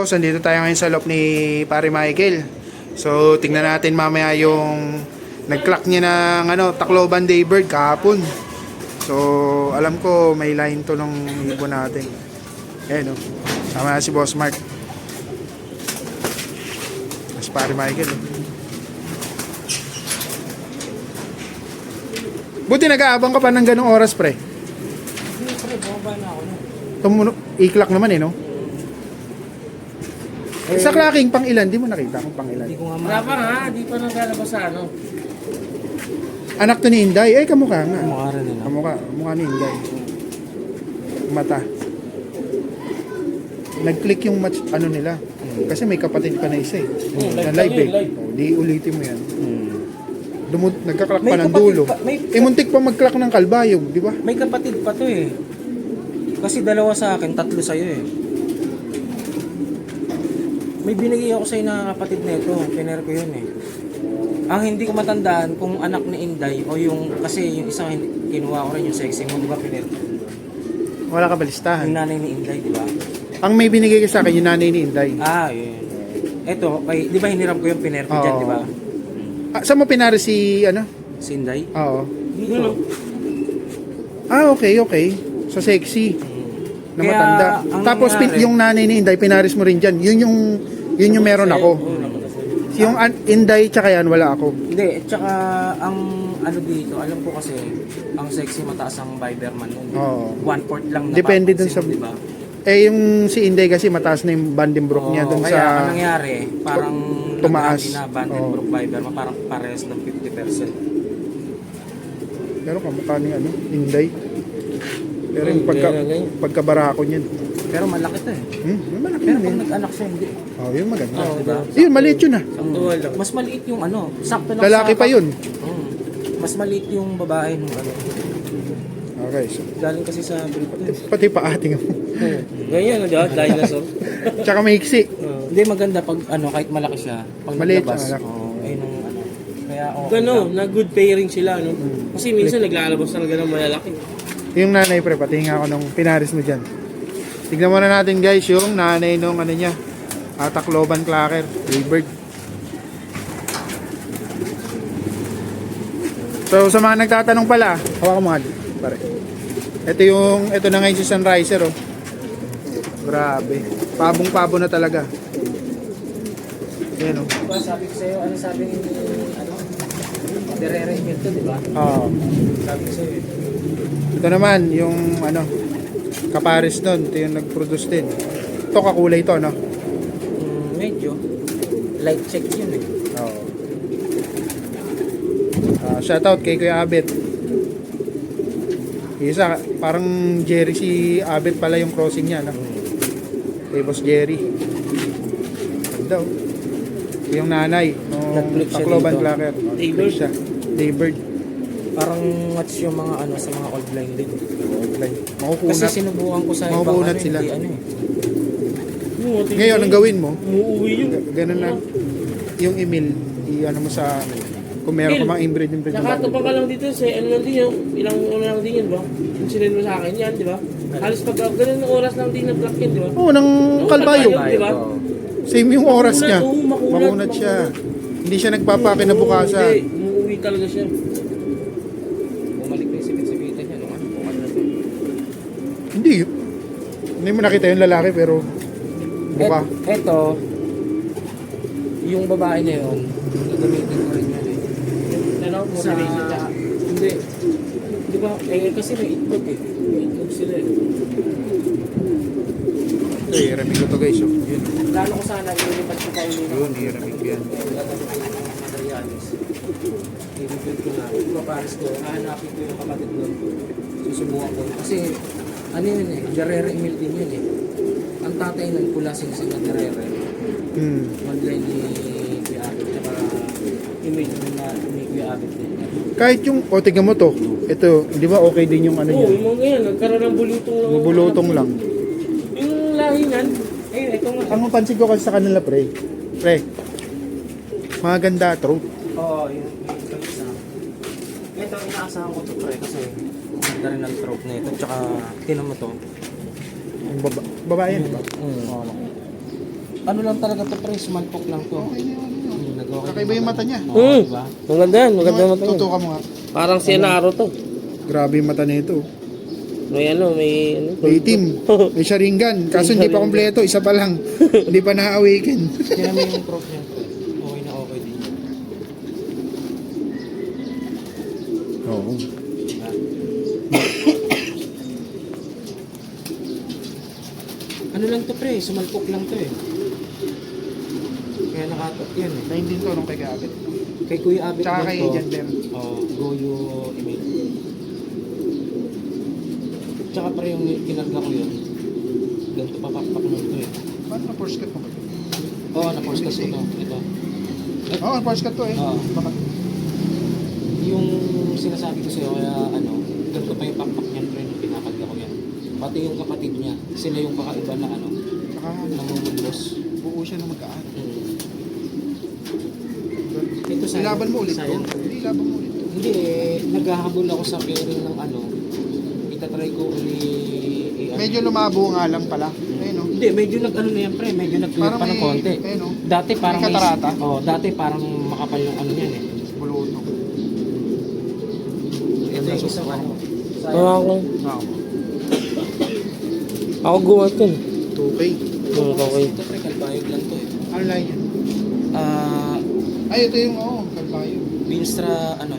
Boss, andito tayo ngayon sa loob ni Pare Michael. So, tingnan natin mamaya yung nag-clock niya ng Tacloban Daybird kahapon. So, alam ko may line to ng ibon natin. Ayan o. Tama na si Boss Mark. Si Pare Michael. Buti nag-aabang ka pa ng ganong oras, pre. Hindi, pre, bumaba na ako. I-clock naman eh, no? Sa clocking, pang ilan? Di mo nakita kung pang ilan. Hindi ko nga wala pa nga, di pa naglalabas sa ano. Anak to ni Inday. Eh, kamukha nga. Mukha rin nila. Kamukha ni Inday. Mata. Nag-click yung match, nila. Kasi may kapatid pa na isa eh. Na live eh. Oh, di ulitin mo yan. Nagka-clock pa ng dulo. Muntik pa mag-clock ng kalbayog, di ba? May kapatid pa to eh. Kasi dalawa sa akin, tatlo sa'yo eh. May binigay ako sa'yo na kapatid na ito. Piner ko yun eh. Ang hindi ko matandaan kung anak ni Inday o yung, kasi yung isang kinuha ko rin yung sexy mo, di ba piner ko? Wala ka balistahan. Yung nanay ni Inday, di ba? Ang may binigay ka sa akin, yung nanay ni Inday. Ah, yun. Ito, di ba hiniram ko yung piner ko dyan, di ba? Saan mo pinari si, Si Inday? Oo. Dito. Okay. Sa sexy. Na Kaya, matanda. ang Tapos nangyari- yung nanay ni Inday, pinaris mo rin dyan. Yun yung meron ako. Yung Inday tsaka yan, wala ako. Hindi, tsaka ang ano dito, alam ko kasi, ang sexy mataas ang Viberman nun. Oo. 1/4 lang na Depende dun sa- diba? Eh, yung si Inday kasi mataas na yung Vandenbroek niya dun kaya sa... ang nangyari, parang tumaas. na Vandenbroek Viberman, parang parehas ng 50%. Pero kamukha ni Inday. Pero yung pagkabarako niyan. Pero malaki to eh. Malaki Pero yun pag eh. nag-anak siya, hindi. Yun maganda. Diba? Yun, maliit yun ah. Mas maliit yung ano, sakto lang Lalaki pa yun. Mas maliit yung babae nung ano. Okay, so Galing kasi sa breed to. pati paating mo. Ganyan, dinosaur. Tsaka maiksi. Hindi maganda pag ano, kahit malaki siya. Pag Maliit naglabas, siya, malaki. ayun ang ano. Kaya okay. Gano, na good pairing sila, no? Kasi minsan naglalabas talaga ng malalaki. Yung nanay pre, patingin ako nung pinaris mo dyan. Tignan muna natin guys yung nanay nung niya. Tacloban Clacker, Daybird. So sa mga nagtatanong pala, hawakan mo nga pare. Ito na ngayon si Sunriser oh. Grabe. Pabong-pabo na talaga. Yan oh. Diba, sabi ko sa'yo, ano sabi ni, Derere Emil to, di ba? Oo. Sabi ko sa'yo, Ito naman yung kapares nun. Ito yung nag-produce din. Ito kakulay to, no? medyo, light check yun eh. Oo. Shoutout kay Kuya Abet. Isa, parang Jerry si Abet pala yung crossing niya, no? Kay Boss Jerry. Ganda, oh. Yung nanay, no? Nag-flip siya Tacloban dito. Clacker. Daybird. Siya. Daybird. Parang match yung mga ano sa mga old line din. Kasi Makukunat. sinubukan ko sa ibang Makukunat ano, sila. hindi ano eh. Ngayon, ang gawin mo, Umuuwi yun. ganun na yung email, mo sa kung meron ka mga inbreed yung Nakatupang ka lang dito sa ano lang din yun. Ilang ano lang din yun, ba? Yung sinend mo sa akin yan, di ba? Halos pag ganun oras lang din na-block yun, di ba? Oo, ng kalbayog. Di ba? Same yung oras niya. Makunat. Makunat siya. Hindi siya nagpapakinabukasan. Hindi, umuuwi talaga siya. Bumalik na yung sipit-sipitan niya. Nung ano, bukal na to. Hindi. Hindi mo nakita yung lalaki pero buka. Eto, yung babae na yun, gagamitin ko rin yun eh. Ano? Sa, Motivation niya. hindi. Di ba, kasi may itlog eh. May itlog sila eh. Ito, iramig ko to guys. Oh. Yun. Plano ko sana, ililipat ko pa ulit. Yun, iramig ko yan. Materialis. I-rebuild ko na. Ipapares ko. Hahanapin ko yung kapatid doon. Susubukan ko. Kasi, ano yun eh, Jarere Emil din yun eh. Ang tatay nun pula sinisig na Jarere. Online ni Kuya Abit. Tsaka, image na ni Kuya Abit din. Kahit yung, tingnan mo to. Ito, di ba okay din yung Oo, niya? yung mga yan, nagkaroon ng bulutong lang. Bulutong lang. Yung lahi niyan, Ayun, ito nga. Ang mapansin ko kasi sa kanila pre, maganda throat. Oo, yun. Yung isa. Ito, inaasahan ko to pre kasi maganda rin ang throat na ito. Tsaka, tinan mo to. Yung babae yan, di ba? Oo. ano lang talaga to pre, sumalpok lang to. Okay na yun. Nag-okay Kakaiba yung mata niya. Oo, diba? Maganda yan, maganda yung mata niya. Tutukan mo nga. Parang si Enaro to. Grabe yung mata nito. May ano, may ano. May itim. May Sharingan. Kaso hindi pa kompleto. Isa pa lang. Hindi pa na-awaken. Kaya may yung proof niya pre. Okay na okay din yan. Oo. Diba? Ano lang to pre, sumalpok lang to eh. Kaya nakatok yan eh. 19 to nung kay Gabit. Kay Kuya Abit Tsaka lang kay to. Jander. Goyo email. Tsaka pre yung kinarga ko yun. Ganito papakpak mo ito eh. Paano na force cut mo ba? Oo, na-force kasi ito. Ito. Oo, force cut to eh. Oo. Bakit? Yung sinasabi ko sa'yo, kaya ano, ganito pa yung pakpak niyan pre nung pinakarga ko yan. Pati yung kapatid niya, sila yung kakaiba na ano, Tsaka namumulbos. buo siya na magkaan. Ito sa Ilaban mo ulit to. sayang. Hindi, ilaban mo ulit to. Hindi eh, naghahabol ako sa pairing ng ano, itatry ko Medyo lumabo nga lang pala. Ayun o. Hindi, medyo nag-ano na yan pre, medyo nag-clear Parang pa ng may- konti. ayun, oh. Dati parang May katarata? dati parang makapal yung ano yan eh. Bulutong. Ito yung isang ano. Ako, Wow. ako gumat yun. 2K. Okay. Ito pre, kalbayog lang to eh. Ano lang yan? Ah, Ay, ito yung kalbayo. Vinstra, ano,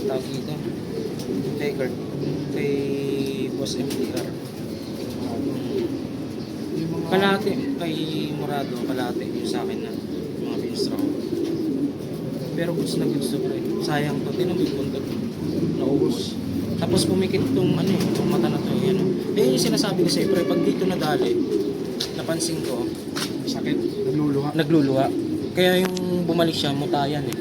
tawag dito, kay Kurt, kay Boss MDR. Yung mga... Kalate, kay Murado, kalate yung sa akin na mga Vinstra ko. Pero gusto na gusto pre, sayang to, tinamig puntot, naubos. Tapos pumikit tong ano yung mata na to, yan. Eh yung sinasabi ko sa'yo pre, pag dito nadali, napansin ko, Sakit. Nagluluha. nagluluha. Kaya yung bumalik siya, mutayan eh.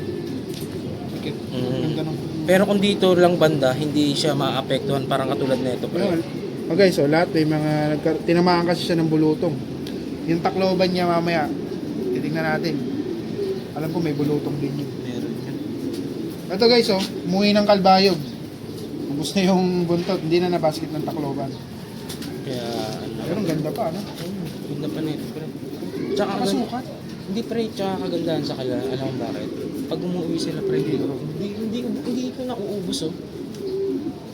Sakit. Mm. Yung ganun. Pero kung dito lang banda, hindi siya maapektuhan parang katulad nito pre. Okay, so lahat may mga tinamaan kasi siya ng bulutong. Yung Tacloban niya mamaya, titingnan natin. Alam ko may bulutong din yun. Meron yan. Ito guys, umuwi ng Kalbayog. Ubus na yung buntot, hindi na nabasket ng Tacloban. Kaya ano. Pero ang ganda pa, ano? Ganda pa nito pre. Tsaka Nakasukat. hindi pre, tsaka kagandahan sa kala. Alam mo bakit? Pag umuwi sila pre, hindi ko nauubos oh.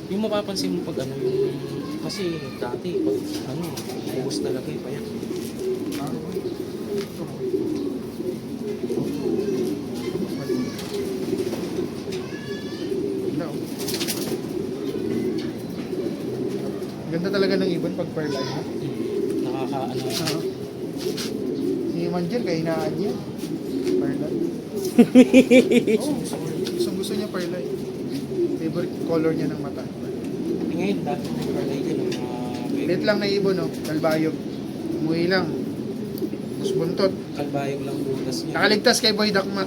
Yung mapapansin mo pag ano yung kasi dati pag ano, ubos talaga eh pa yan. Ganda, oh. Ganda talaga ng ibon pag pearl eye, ha? Nakakaano. Si Manjel, kahinaan niya. Pearl eye. Oo, gusto niya pearl eye. Favorite color niya ng mata. Ngayon dati nag-parlay din ng mga Lit lang na ibon, no? Kalbayog. Umuwi lang. Tapos buntot. kalbayog lang butas niya. Nakaligtas kay Boy Dakma.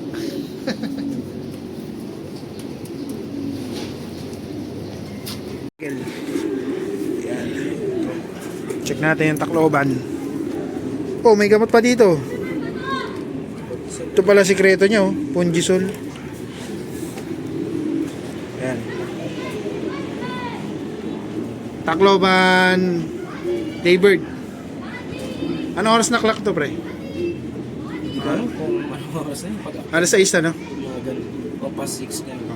Yan. Check natin yung Tacloban. Oh, may gamot pa dito. Ito pala sikreto niya, oh. Pungisol. Yan. Tacloban Daybird. Ano oras na clock to, pre? Ano kung ano oras na yun? Pag Alas 6 na, no? mga ganun. O past 6 ganun.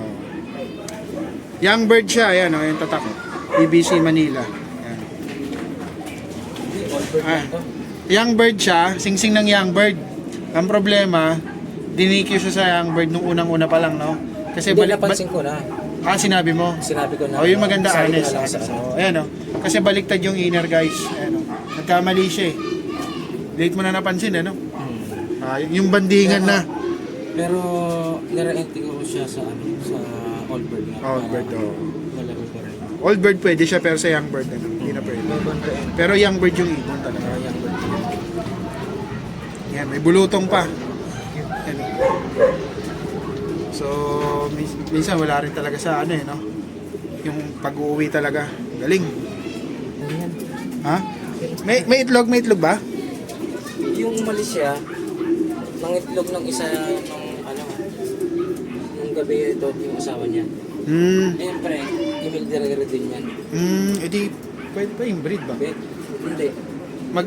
Young bird siya, ayan o, yung tatak. BBC Manila. Ayan. Hindi, all bird Ah. lang to. Young bird siya, singsing ng young bird. Ang problema, dinikyo siya sa young bird nung unang-una pa lang, no? Kasi Hindi, napansin ko na. sinabi mo. Sinabi ko na. Oh, yung maganda, sabi ko honest. na lang sa ano. Oh, ayan o. Kasi baliktad yung inner, guys. Ayan o. Nagkamali siya eh. Late mo na napansin, ano? Yung bandingan na. Pero, nire-entry ko siya sa ano, sa all bird nga. All bird, oh. Malaro ko rin. Old bird pwede siya, pero sa young bird, ano? Hindi na pwede. Pero young bird yung ibon talaga. Young bird. Yan, may bulutong pa. Yan. So, minsan wala rin talaga sa ano eh, no? Yung pag-uwi talaga. Galing. Ayan. Ha? May itlog ba? Yung umalis siya, nangitlog ng isa ng ano, nung gabi ito yung asawa niya. Ayun pre, email din yan. Edi, pwede pa yung breed ba? Hindi. Mag,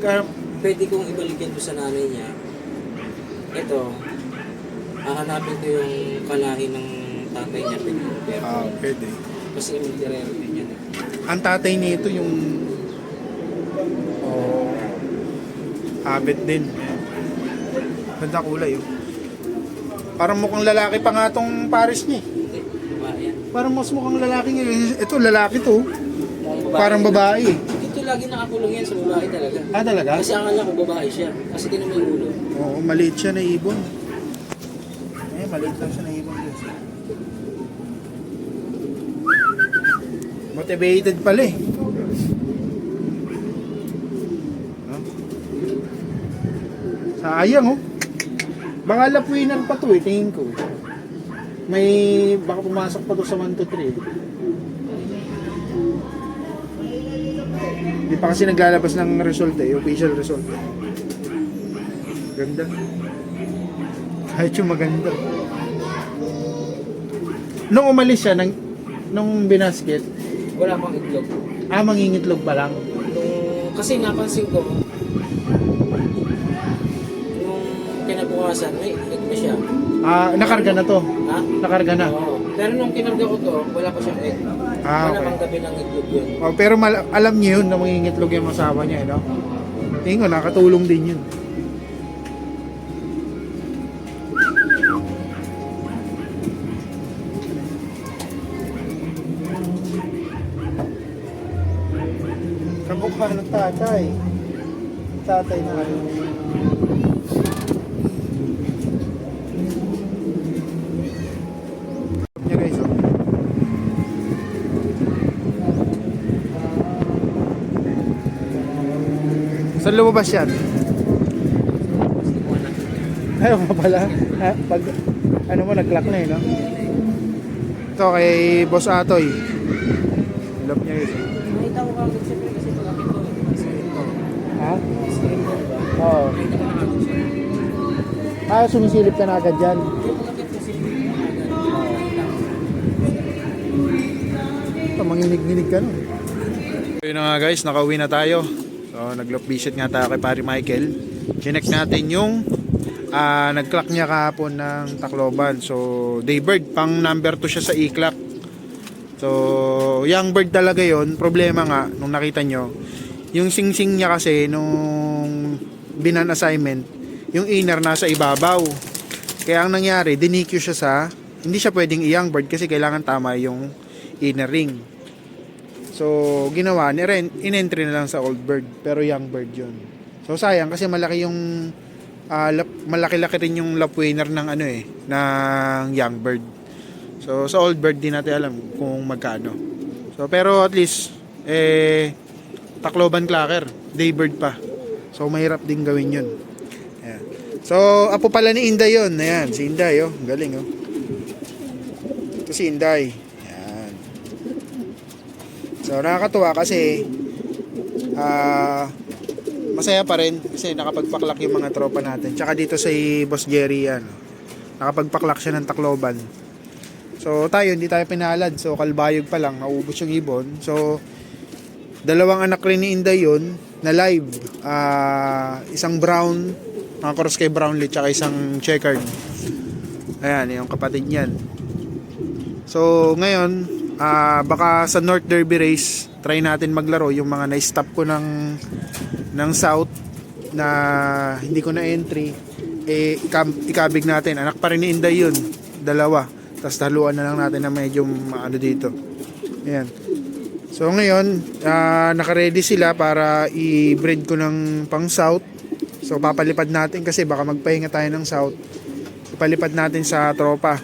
pwede kong ibalik yan doon sa nanay niya. Ito, hahanapin ko yung kalahi ng tatay niya. Pero, Pwede. kasi militerero din yan. Ang tatay nito yung habit din. Ganda kulay oh. Parang mukhang lalaki pa nga tong Paris niya. Hindi, babae yan. Parang mas mukhang lalaki niya. Ito lalaki to. Mukhang Parang babae. Dito lagi nakakulong yan sa babae talaga. Talaga? Kasi akala ko babae siya. Kasi tinan mo yung ulo. Oo, maliit siya na ibon. Maliit lang siya na ibon. Motivated pala eh. Huh? Sayang oh. Baka lap winner pa to eh, tingin ko. May, baka pumasok pa to sa 1 to 3. Hindi pa kasi naglalabas ng result eh, official result. Ganda. Kahit yung maganda. Nung umalis siya, nung binasket, Wala pang itlog. mangingitlog pa lang. Kasi napansin ko, nung kinabukasan, may egg na siya. Nakarga na to. Ha? Nakarga na. Oo. Pero nung kinarga ko to, wala pa siyang egg. Wala Okay. pang gabi ng itlog yun. Pero alam niyo yun na mangingitlog yung asawa niya, eh, no? Tingin ko, nakatulong din yun. Kamukha ng tatay. Tatay na ano. Niya guys, oh. Saan lumabas yan? Ayaw nga pala. Pag ano mo, nag-clock na eh, no? Ito kay Boss Atoy. Love niya guys. Nakita ko kagad siyempre kasi malaki to. Ha? Screen ko, diba? Oo. Nakita ko na kagad siya. Sumisilip ka na agad dyan. Yung malaki kasi nakita ko. Ito, manginig-ginig ka nun. Yun na nga guys, nakauwi na tayo. So, nag-loop visit nga tayo kay Pare Michael. Chinek natin yung nag-clock niya kahapon ng Tacloban. So, Daybird, pang number 2 siya sa e-clock. So, young bird talaga yon. Problema nga, nung nakita nyo, yung sing-sing niya kasi, nung binan assignment, yung inner nasa ibabaw. Kaya ang nangyari, dinikyo siya sa, hindi siya pwedeng i-young bird kasi kailangan tama yung inner ring. So, ginawa, in-entry na lang sa old bird, pero young bird yun. So, sayang kasi malaki yung, malaki-laki rin yung lap winner ng ano eh, ng young bird. So, sa old bird, di natin alam kung magkano. So, pero at least, Tacloban Clacker, Daybird pa. So, mahirap din gawin yun. Ayan. So, apo pala ni Inday yun. Ayan, si Inday, oh. Galing, oh. Ito si Inday. Ayan. So, nakakatuwa kasi, masaya pa rin kasi nakapagpaklak yung mga tropa natin. Tsaka dito si Boss Jerry, yan. Nakapagpaklak siya ng Tacloban. So, tayo, hindi tayo pinalad. So, kalbayog pa lang, naubos yung ibon. So, dalawang anak rin ni Inday yun, na live. Isang brown, mga cross kay brownlet, tsaka isang checkered. Ayan, yung kapatid niyan. So, ngayon, baka sa North Derby Race, try natin maglaro yung mga na-stop ko ng South na hindi ko na entry. Ikabig natin. Anak pa rin ni Inday yun. Dalawa. Tapos haluan na lang natin na medyo ano dito. Ayan. So ngayon, naka-ready sila para i-breed ko ng pang South. So papalipad natin kasi baka magpahinga tayo ng South. Ipalipad natin sa tropa.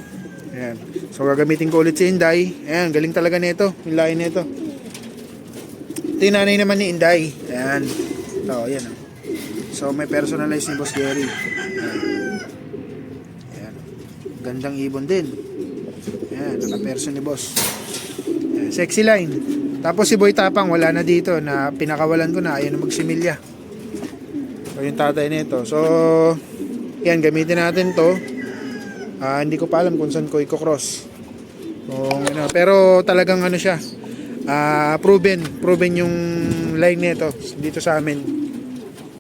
Ayan. So gagamitin ko ulit si Inday. Ayan, galing talaga nito. Yung line nito. Ito yung nanay naman ni Inday. Ayan. So, ayan. So may personalized ni Boss Jerry. Ayan. Ayan. Gandang ibon din. Ayan, naka-person ni Boss. Ayan, sexy line. Tapos si Boy Tapang wala na dito na pinakawalan ko na, ayun na magsimilya. So yung tatay nito. So yan, gamitin natin to. Hindi ko pa alam kung saan ko i-cross. Pero talagang ano siya, proven yung line nito dito sa amin.